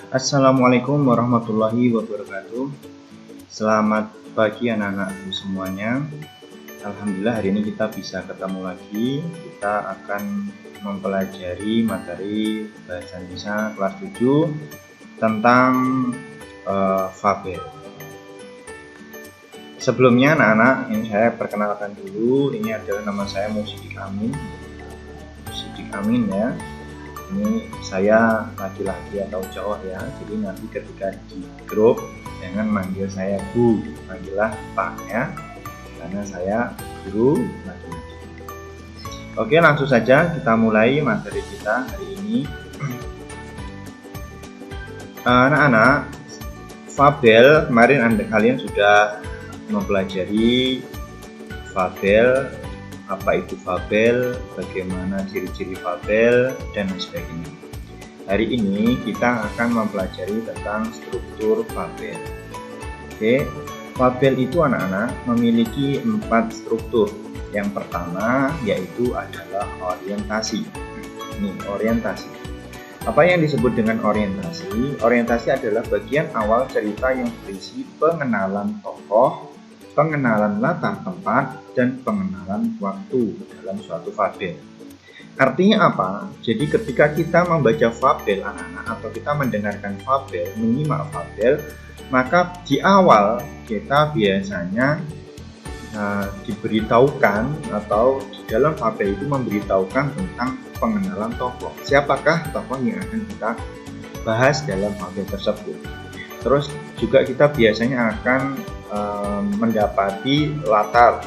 Assalamualaikum warahmatullahi wabarakatuh. Selamat pagi anak-anakku semuanya. Alhamdulillah hari ini kita bisa ketemu lagi. Kita akan mempelajari materi bahasa Indonesia kelas 7 tentang fabel. Sebelumnya anak-anak, ini saya perkenalkan dulu. Ini adalah nama saya Musidik Amin. Musidik Amin ya. Ini saya laki-laki atau cowok ya, jadi nanti ketika di grup jangan manggil saya Bu, manggillah Pak ya, karena saya guru laki-laki. Oke, langsung saja kita mulai materi kita hari ini. Anak-anak, fabel kemarin kalian sudah mempelajari fabel. Apa itu fabel, bagaimana ciri-ciri fabel, dan sebagainya. Hari ini kita akan mempelajari tentang struktur fabel. Oke, fabel itu anak-anak memiliki 4 struktur. Yang pertama yaitu adalah orientasi. Ini orientasi. Apa yang disebut dengan orientasi? Orientasi adalah bagian awal cerita yang berisi pengenalan tokoh, pengenalan latar tempat, dan pengenalan waktu dalam suatu fabel. Artinya apa? Jadi ketika kita membaca fabel anak-anak, atau kita mendengarkan fabel, menyimak fabel, maka di awal kita biasanya diberitahukan, atau di dalam fabel itu memberitahukan tentang pengenalan tokoh. Siapakah tokoh yang akan kita bahas dalam fabel tersebut? Terus juga kita biasanya akan mendapati latar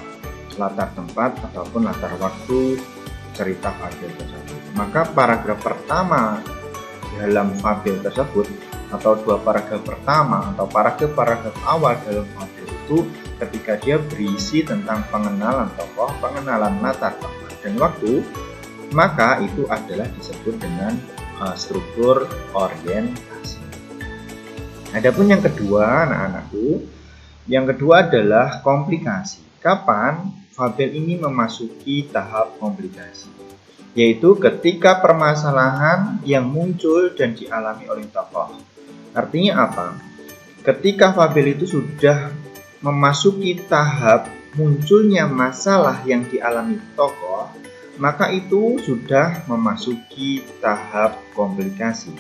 tempat ataupun latar waktu cerita fabel tersebut. Maka paragraf pertama dalam fabel tersebut, atau 2 paragraf pertama atau paragraf awal dalam fabel itu, ketika dia berisi tentang pengenalan tokoh, pengenalan latar tempat dan waktu, maka itu adalah disebut dengan struktur orientasi. Adapun yang kedua anak-anakku, yang kedua adalah komplikasi. Kapan fabel ini memasuki tahap komplikasi? Yaitu ketika permasalahan yang muncul dan dialami oleh tokoh. Artinya apa? Ketika fabel itu sudah memasuki tahap munculnya masalah yang dialami tokoh, maka itu sudah memasuki tahap komplikasi.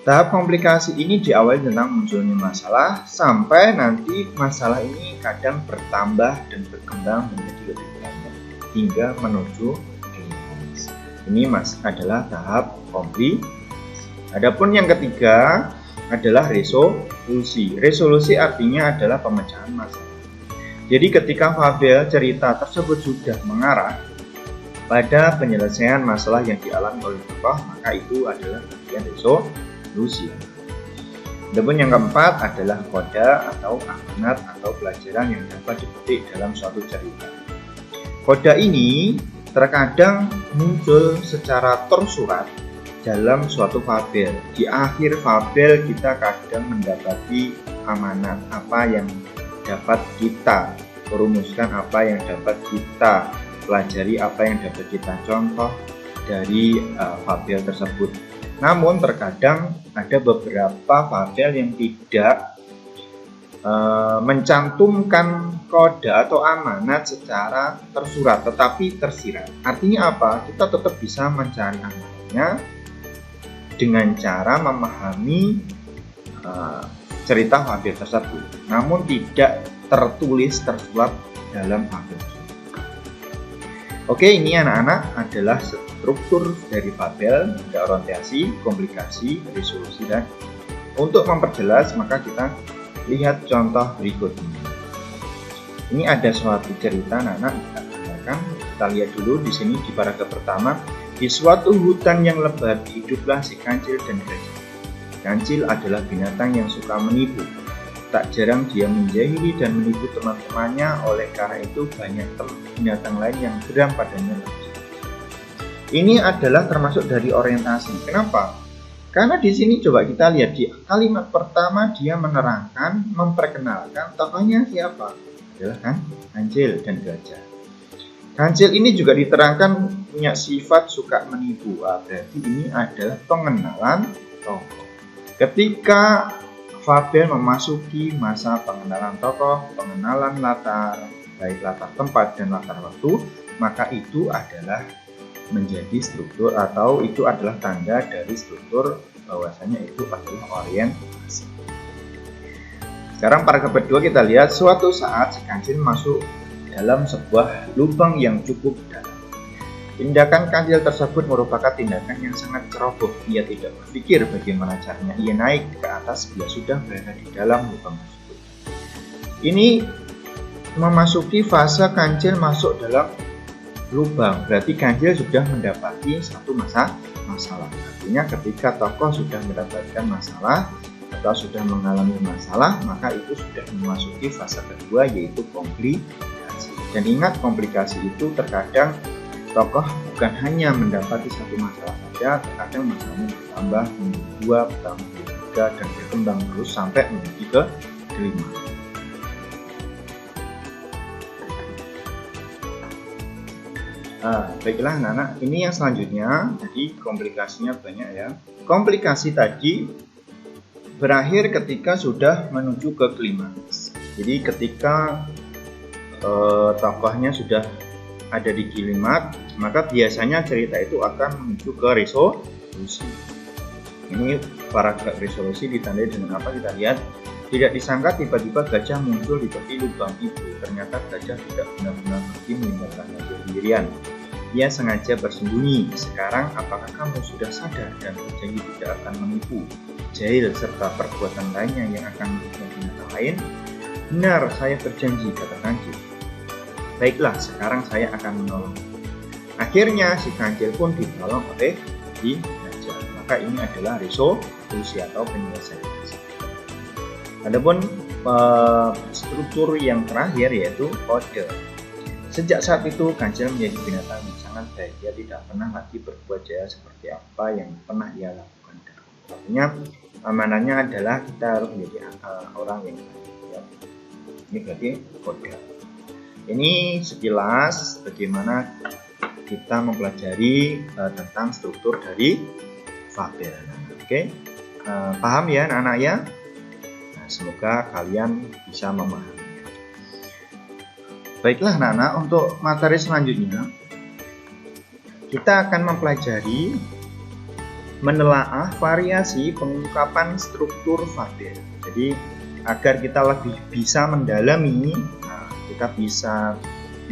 Tahap komplikasi ini diawali tentang munculnya masalah, sampai nanti masalah ini kadang bertambah dan berkembang menjadi lebih banyak hingga menuju klimaks. Ini adalah tahap komplikasi. Adapun yang ketiga adalah resolusi. Resolusi artinya adalah pemecahan masalah. Jadi ketika fabel cerita tersebut sudah mengarah pada penyelesaian masalah yang dialami oleh tokoh, maka itu adalah bagian resolusi. Adapun yang keempat adalah koda atau amanat atau pelajaran yang dapat dipetik dalam suatu cerita. Koda ini terkadang muncul secara tersurat dalam suatu fabel. Di akhir fabel kita kadang mendapati amanat, apa yang dapat kita rumuskan, apa yang dapat kita pelajari, apa yang dapat kita contoh dari fabel tersebut. Namun terkadang ada beberapa fabel yang tidak mencantumkan koda atau amanat secara tersurat, tetapi tersirat. Artinya apa? Kita tetap bisa mencari amanatnya dengan cara memahami cerita fabel tersebut, namun tidak tertulis tersurat dalam fabel. Oke, ini anak-anak adalah struktur dari fabel, ada orientasi, komplikasi, resolusi, dan untuk memperjelas maka kita lihat contoh berikut ini. Ini ada suatu cerita anak-anak, kita lihat dulu di sini di paragraf pertama. Di suatu hutan yang lebat hiduplah si kancil dan gajah. Kancil adalah binatang yang suka menipu. Tak jarang dia menjahili dan menipu teman-temannya, oleh karena itu banyak binatang lain yang geram padanya. Ini adalah termasuk dari orientasi. Kenapa? Karena di sini coba kita lihat di kalimat pertama dia menerangkan, memperkenalkan tokohnya siapa? Adalah kan kancil dan gajah. Kancil ini juga diterangkan punya sifat suka menipu. Berarti ini adalah pengenalan tokoh. Ketika fabel memasuki masa pengenalan tokoh, pengenalan latar, baik latar tempat dan latar waktu, maka itu adalah menjadi struktur atau itu adalah tanda dari struktur bahwasanya itu adalah orientasi. Sekarang paragraf kedua kita lihat, suatu saat si kancil masuk dalam sebuah lubang yang cukup dalam. Tindakan kancil tersebut merupakan tindakan yang sangat ceroboh. Ia tidak berpikir bagaimana caranya ia naik ke atas bila sudah berada di dalam lubang tersebut. Ini memasuki fase kancil masuk dalam lubang. Berarti kancil sudah mendapati satu masalah. Artinya ketika tokoh sudah mendapatkan masalah atau sudah mengalami masalah, maka itu sudah memasuki fase kedua, yaitu komplikasi. Dan ingat, komplikasi itu terkadang tokoh bukan hanya mendapati satu masalah saja, terkadang masalahnya bertambah menjadi 2, bertambah menjadi 3, dan berkembang terus sampai menjadi ke 5. Baiklah anak-anak, ini yang selanjutnya. Jadi komplikasinya banyak ya. Komplikasi tadi berakhir ketika sudah menuju ke klimaks. Jadi ketika tokohnya sudah ada di klimaks, maka biasanya cerita itu akan menuju ke resolusi. Ini paragraf resolusi ditandai dengan apa? Kita lihat. Tidak disangka tiba-tiba gajah muncul di tepi lubang itu. Ternyata gajah tidak benar-benar pergi meninggalkannya sendirian. Ia sengaja bersembunyi. Sekarang apakah kamu sudah sadar dan berjanji tidak akan menipu, jahil, serta perbuatan lainnya yang akan merugikan binatang lain? Benar, saya berjanji, kata kancil. Baiklah, sekarang saya akan menolong. Akhirnya si kancil pun ditolong oleh si gajah. Maka ini adalah resolusi atau penyelesaian. Adapun struktur yang terakhir yaitu kode. Sejak saat itu kancil menjadi binatang yang sangat baik. Dia tidak pernah lagi berbuat jahat seperti apa yang pernah ia lakukan. Artinya amanahnya adalah kita harus menjadi orang yang baik. Ini berarti kode. Ini sekilas bagaimana kita mempelajari tentang struktur dari fabel. Oke, paham ya anak-anak ya? Nah, semoga kalian bisa memahami. Baiklah anak-anak, untuk materi selanjutnya kita akan mempelajari menelaah variasi pengungkapan struktur fabel. Jadi agar kita lebih bisa mendalami, kita bisa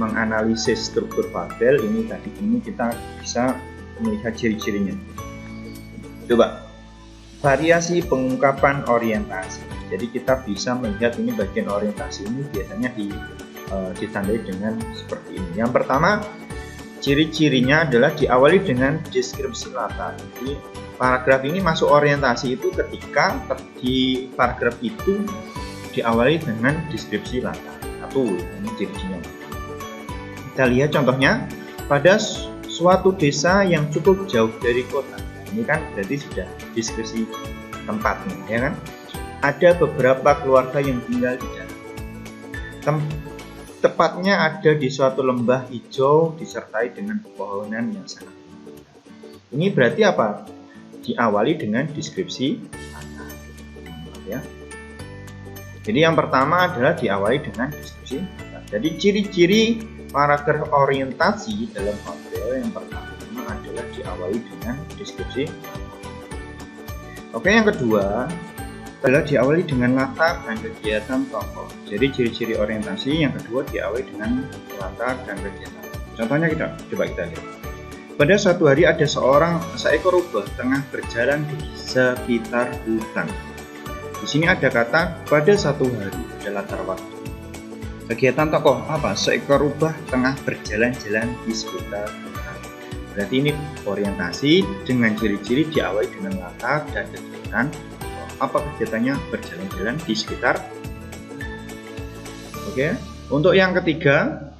menganalisis struktur fabel ini kita bisa melihat ciri-cirinya. Coba, variasi pengungkapan orientasi. Jadi kita bisa melihat ini bagian orientasi ini biasanya ditandai dengan seperti ini. Yang pertama, ciri-cirinya adalah diawali dengan deskripsi latar. Jadi paragraf ini masuk orientasi itu ketika di paragraf itu diawali dengan deskripsi latar. Ini ciri-cirinya. Kita lihat contohnya, pada suatu desa yang cukup jauh dari kota. Ini kan berarti sudah deskripsi tempatnya, ya kan? Ada beberapa keluarga yang tinggal di dalam. Tepatnya ada di suatu lembah hijau disertai dengan pepohonan yang sangat indah. Ini berarti apa? Diawali dengan deskripsi latar. Ya. Jadi yang pertama adalah diawali dengan deskripsi latar. Jadi ciri-ciri paragraf orientasi dalam fabel yang pertama adalah diawali dengan deskripsi. Oke, yang kedua adalah diawali dengan latar dan kegiatan tokoh. Jadi ciri-ciri orientasi yang kedua diawali dengan latar dan kegiatan. Contohnya coba kita lihat. Pada suatu hari ada seekor rubah tengah berjalan di sekitar hutan. Di sini ada kata pada satu hari, ada latar waktu. Kegiatan tokoh apa? Seekor rubah tengah berjalan-jalan di sekitar hutan. Berarti ini orientasi dengan ciri-ciri diawali dengan latar dan kegiatan. Apa kegiatannya? Berjalan-jalan di sekitar. Oke. Untuk yang ketiga,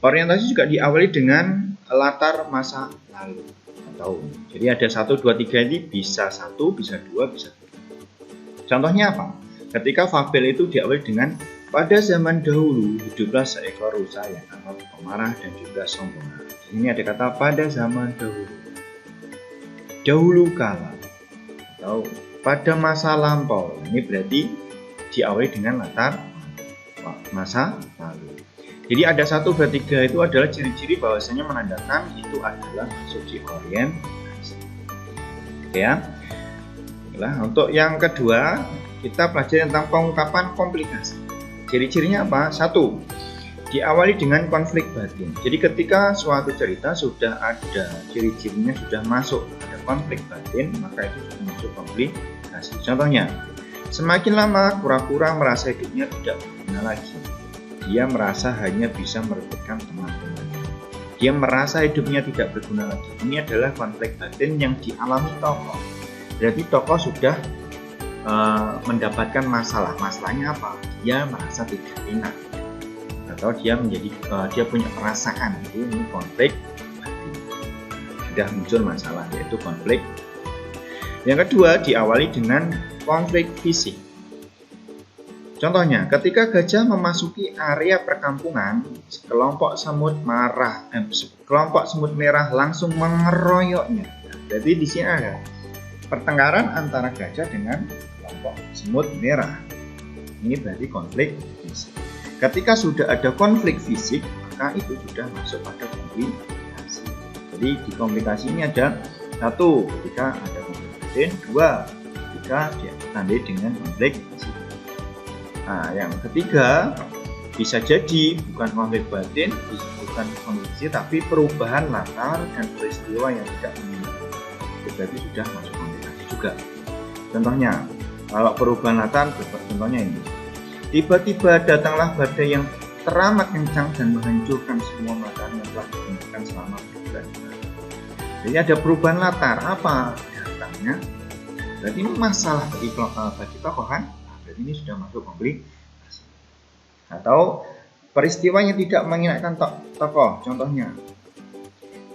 orientasi juga diawali dengan latar masa lalu atau jadi ada 1, 2, 3 ini bisa 1, bisa 2, bisa 3. Contohnya apa? Ketika fabel itu diawali dengan pada zaman dahulu hiduplah seekor rusa yang amat pemarah dan juga sombong. Ini ada kata pada zaman dahulu. Dahulu kala atau pada masa lampau. Ini berarti diawali dengan latar masa lalu. Jadi ada 1, 2, 3 itu adalah ciri-ciri bahwasanya menandakan itu adalah masuk di orientasi. Oke ya. Nah, untuk yang kedua kita pelajari tentang pengungkapan komplikasi. Ciri-cirinya apa? 1. Diawali dengan konflik batin. Jadi ketika suatu cerita sudah ada ciri-cirinya, sudah masuk ada konflik batin, maka itu sudah masuk komplikasi. Contohnya, semakin lama kura-kura merasa hidupnya tidak berguna lagi. Dia merasa hanya bisa merebutkan teman-temannya. Dia merasa hidupnya tidak berguna lagi. Ini adalah konflik batin yang dialami tokoh. Berarti tokoh sudah mendapatkan masalah. Masalahnya apa? Dia merasa tidak enak, atau dia punya perasaan. Ini konflik batin. Sudah muncul masalah, yaitu konflik. Yang kedua, diawali dengan konflik fisik. Contohnya, ketika gajah memasuki area perkampungan, kelompok semut merah langsung mengeroyoknya. Jadi di sini ada pertengkaran antara gajah dengan kelompok semut merah. Ini berarti konflik fisik. Ketika sudah ada konflik fisik, maka itu sudah masuk pada komplikasi. Jadi di komplikasi ini ada 1, ketika ada konflik batin, 2, ketika ditandai dengan konflik fisik. Nah, yang ketiga bisa jadi bukan konflik batin, bukan konflik fisik, tapi perubahan latar dan peristiwa yang tidak menentu. Berarti sudah masuk komplikasi juga. Contohnya, kalau perubahan latar, contohnya ini. Tiba-tiba datanglah badai yang teramat kencang dan menghancurkan semua makanan yang telah digunakan selama berbulan-bulan. Jadi ada perubahan latar. Apa datangnya? Berarti ini masalah bagi tokoh kan? Berarti ini sudah masuk komplikasi. Atau peristiwa yang tidak mengenakan tokoh. Contohnya,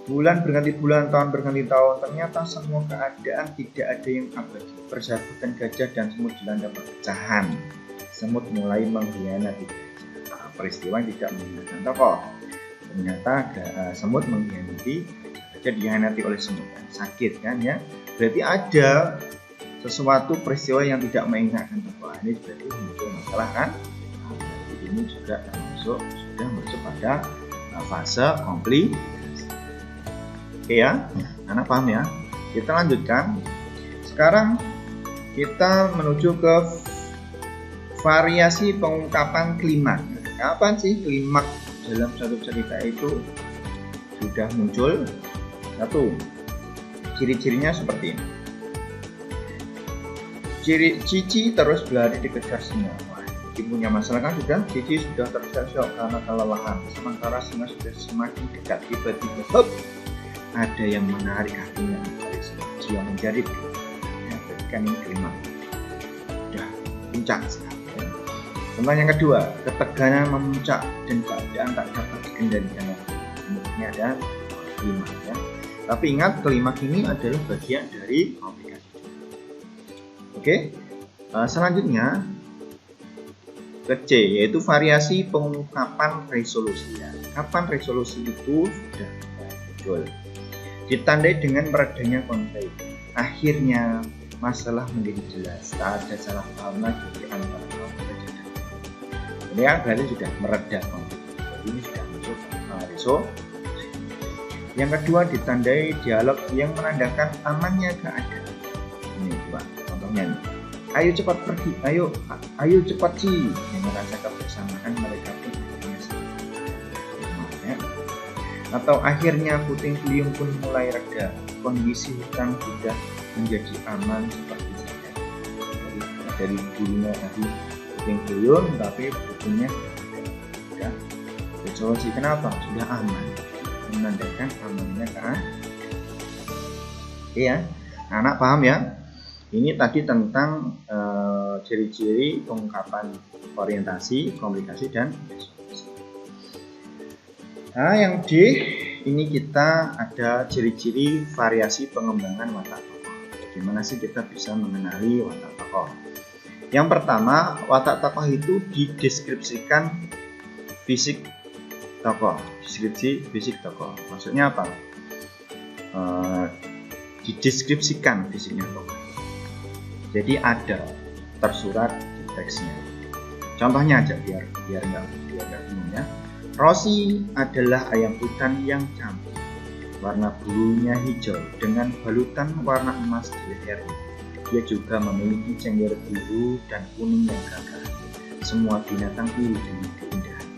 bulan berganti bulan, tahun berganti tahun, ternyata semua keadaan tidak ada yang abadi. Persahabatan gajah dan semut dilanda perpecahan. Semut mulai mengkhianati gajah. Peristiwa yang tidak mengenakan tokoh. Ternyata semut mengkhianati gajah, dikhianati oleh semut. Sakit kan ya? Berarti ada sesuatu peristiwa yang tidak mengenakan tokoh. Ini berarti muncul masalah kan? Jadi ini juga sudah masuk pada fase komplikasi. Oke ya, anak paham ya? Kita lanjutkan. Sekarang kita menuju ke variasi pengungkapan klimaks. Kapan sih klimaks dalam satu cerita itu sudah muncul? 1. Ciri-cirinya seperti ini. Cici terus berlari dikejar singa. Cici punya masalah kan sudah. Cici sudah terseok karena kelelahan. Sementara singa sudah semakin dekat. Tiba-tiba ada yang menarik kakinya dari Cici yang menjerit. Ya, kan ini klimaks. Sudah puncak sekali. Contoh yang kedua, ketegangan memuncak dan keadaan tak dapat dikendalikan. Ini ada klimaks ya. Tapi ingat, klimaks ini adalah bagian dari komplikasi. Oke, selanjutnya ke C, yaitu variasi pengungkapan resolusi. Ya. Kapan resolusi itu sudah muncul? Ditandai dengan meredanya konflik. Akhirnya masalah menjadi jelas, tak ada salah paham lagi di antara kelompok gajah. Ini ya, berarti sudah mereda konflik. Jadi ini sudah masuk resolusi. Yang kedua, ditandai dialog yang menandakan amannya keadaan. Ini dua. Contohnya nih, ayo cepat pergi, ayo cepat sih. Dengan rasa kebersamaan mereka pun akhirnya ya. Atau akhirnya puting beliung pun mulai reda. Kondisi hutan sudah menjadi aman seperti saja. Jadi dari dulunya tadi puting beliung, tapi putingnya sudah resolusi. Kenapa? Sudah aman, menandakan amannya keadaan. Iya, anak paham ya? Ini tadi tentang ciri-ciri pengungkapan orientasi, komplikasi, dan resolusi. Nah, yang D, ini kita ada ciri-ciri variasi pengembangan watak tokoh. Bagaimana sih kita bisa mengenali watak tokoh? Yang pertama, watak tokoh itu dideskripsikan fisik tokoh. Deskripsi fisik tokoh. Maksudnya apa? Dideskripsikan fisiknya tokoh. Jadi ada tersurat di teksnya. Contohnya aja biar nggak bingung ya. Rosi adalah ayam hutan yang cantik. Warna bulunya hijau dengan balutan warna emas di lehernya. Dia juga memiliki cengger biru dan kuning yang gagah. Semua binatang iri dengan keindahan.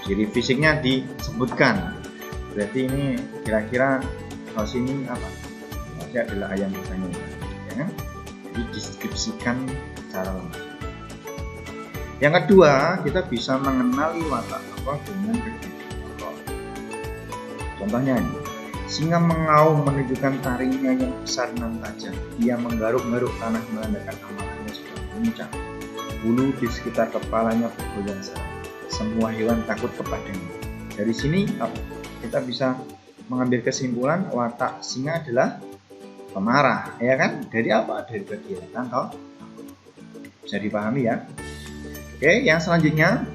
Ciri fisiknya disebutkan. Berarti ini kira-kira Rosi ini apa? Rosi adalah ayam hutan yang cantik, ya kan? Jadi deskripsikan secara lengkap. Yang kedua, kita bisa mengenali watak tokoh dengan kegiatan tokoh. Contohnya ini, singa mengaum menunjukkan taringnya yang besar dan tajam. Ia menggaruk-garuk tanah menandakan amarahnya sudah memuncak. Bulu di sekitar kepalanya bergoyang serang. Semua hewan takut kepadanya. Dari sini kita bisa mengambil kesimpulan watak singa adalah pemarah, ya kan? Dari apa? Dari kegiatan tokoh. Bisa dipahami ya. Oke, yang selanjutnya,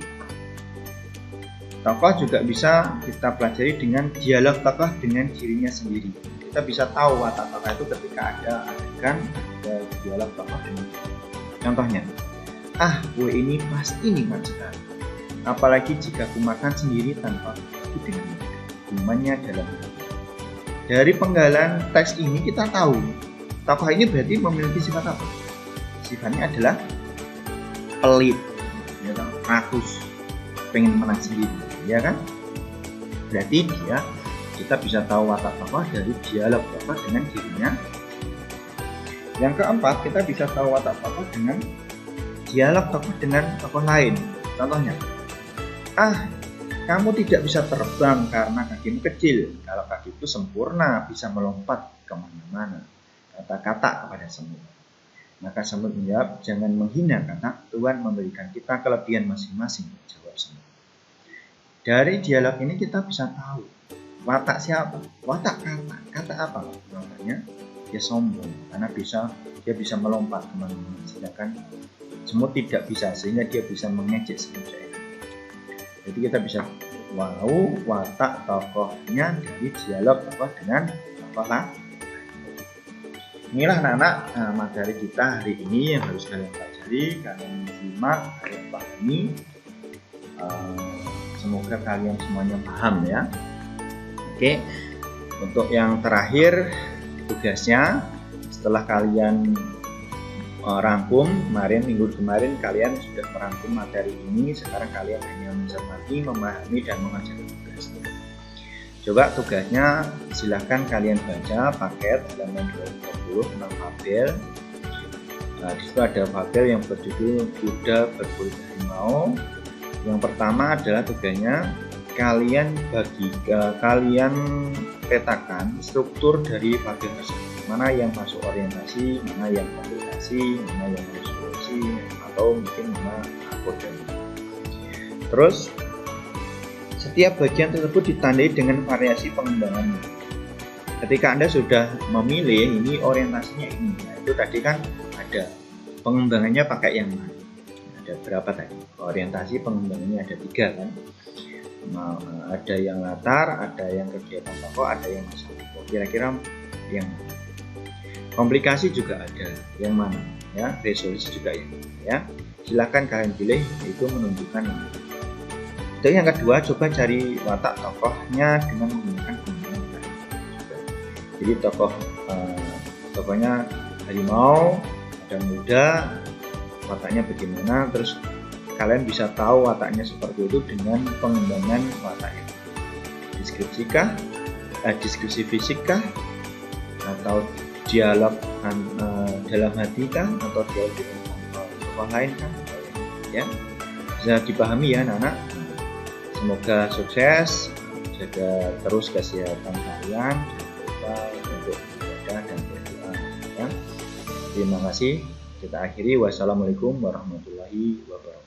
tokoh juga bisa kita pelajari dengan dialog tokoh dengan dirinya sendiri. Kita bisa tahu watak tokoh itu ketika ada adegan, ada dialog tokoh dengan diri. Contohnya, kue ini pasti nikmat sekali. Apalagi jika aku makan sendiri tanpa dengan minumannya dalam. Dari penggalan teks ini kita tahu tokoh ini berarti memiliki sifat apa? Sifatnya adalah pelit. Rakus, pengen menang sendiri, ya kan? Berarti kita bisa tahu watak tokoh dari dialog tokoh dengan dirinya. Yang keempat, kita bisa tahu watak tokoh dengan dialog tokoh dengan tokoh lain. Contohnya, kamu tidak bisa terbang karena kakimu kecil. Kalau kakiku sempurna, bisa melompat kemana-mana. Kata-kata kepada semut. Maka semut menjawab, jangan menghina kata, Tuhan memberikan kita kelebihan masing-masing, jawab semut. Dari dialog ini kita bisa tahu watak siapa, watak kata apa? Wataknya dia sombong karena dia bisa melompat kemana-mana, sedangkan semut tidak bisa, sehingga dia bisa mengejek semut. Jadi kita bisa tahu watak tokohnya dari dialog tokoh dengan tokoh lain. Inilah anak-anak materi kita hari ini yang harus kalian pelajari, kalian simak, kalian pahami. Semoga kalian semuanya paham ya. Oke, untuk yang terakhir tugasnya setelah kalian rangkum minggu kemarin kalian sudah merangkum materi ini, sekarang kalian hanya mencermati, memahami dan mengajarkan tugas. Coba tugasnya silahkan kalian baca paket halaman 220 tentang fabel. Di situ ada fabel yang berjudul Kuda Berkulit Harimau. Yang pertama adalah tugasnya kalian petakan struktur dari fabel tersebut. Mana yang masuk orientasi, mana yang komplikasi, mana yang resolusi, atau mungkin mana kode. Terus setiap bagian tersebut ditandai dengan variasi pengembangannya. Ketika Anda sudah memilih ini orientasinya ini, itu tadi kan ada pengembangannya pakai yang mana? Ada berapa tadi? Orientasi pengembangannya ada 3 kan? Ada yang latar, ada yang kegiatan tokoh, ada yang masalah. Kira-kira yang mana? Komplikasi juga ada, yang mana? Ya, resolusi juga yang mana? Ya, silakan kalian pilih, itu menunjukkan ini. Dan yang kedua, coba cari watak tokohnya dengan menggunakan penggunaan. Jadi tokohnya harimau, ada muda, wataknya bagaimana, terus kalian bisa tahu wataknya seperti itu dengan pengembangan wataknya. Deskripsi fisikah, atau dialog dalam hati kah, atau dialog dengan tokoh lain kah? Ya, bisa dipahami ya anak-anak. Semoga sukses, jaga terus kesehatan kalian, jangan lupa untuk beribadah dan berdoa. Ya. Terima kasih. Kita akhiri. Wassalamualaikum warahmatullahi wabarakatuh.